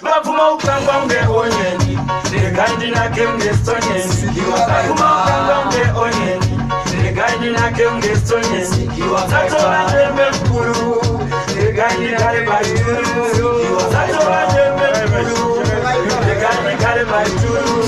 Bavuma ukangwa unge onyeni, ndegandi nake unge stonyeni. Bavuma ukangwa unge onyeni, ndegandi nake unge stonyeni. Zato wajembe mkuru, ndegandi kare baituru. Zato wajembe mkuru, ndegandi kare baituru.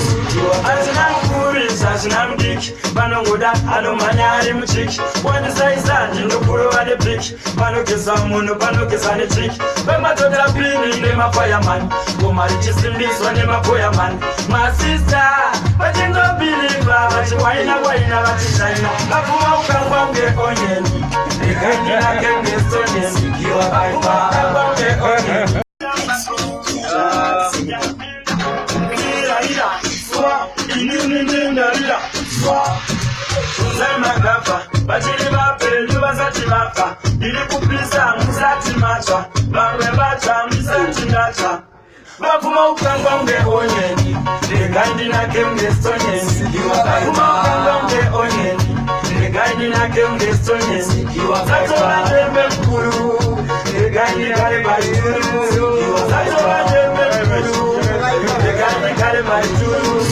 Azina mkuri, sasina mdiki, banongoda anomanya ari mchiki. Wani saizanji ndukuru wade piki, banokesa munu, banokesa ne chiki. Bema tota pini ne mafireman, Gomari chisindiswa ne mapoyaman. My sister, but you don't believe her, but you waina, but you china. Bavuma ukangwa unge onyeni, ndegandi nake unge stonyeni. Bavuma unge onyeni. Bachili bapeli basati bapa, ili kupisa musati macha, bangwe bacha musati ndacha. Bavuma ukangwa unge onyeni, ndegandi nake unge stonyeni. Bavuma ukangwa unge onyeni, ndegandi nake unge stonyeni. Zato wajembe mkuru, ndegandi kare baituru. Zato wajembe mkuru, ndegandi kare baituru.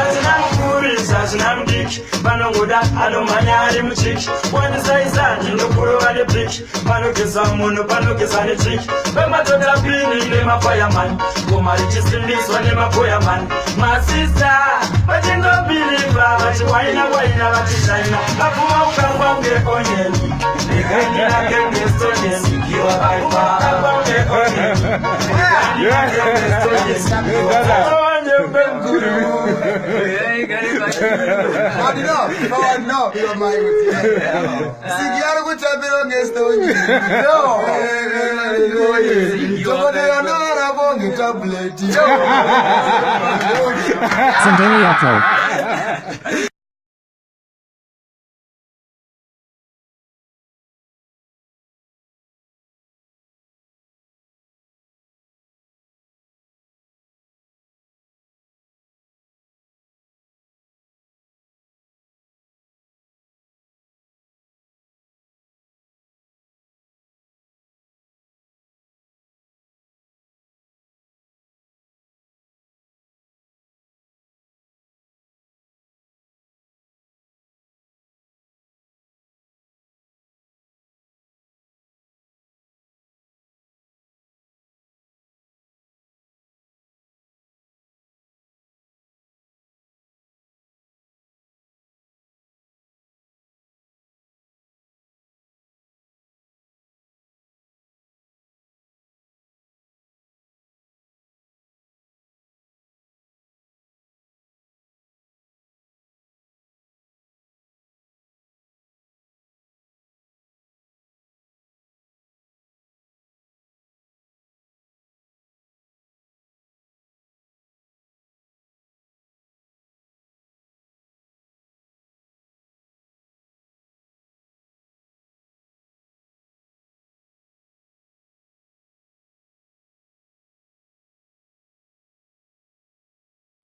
Azina mkuri, sasina mdiki, banongoda anomanya ari mchiki. Wani saizanji ndukuru wade piki, banokesa munu, banokesa ne chiki. Bema tota pini ne mafireman, Gomari chisindiswa ne mapoyaman. My sister, but you don't believe her, but you waina, but you china. Bavuma ukangwa unge onyeni, ndegandi nake unge stonyeni. Bavuma ukangwa unge onyeni, ndegandi nake unge stonyeni. Zato wajembe mkuru. No, you're my Sigiaro with Chabiro against the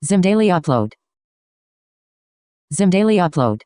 Zendaya upload. Zendaya upload.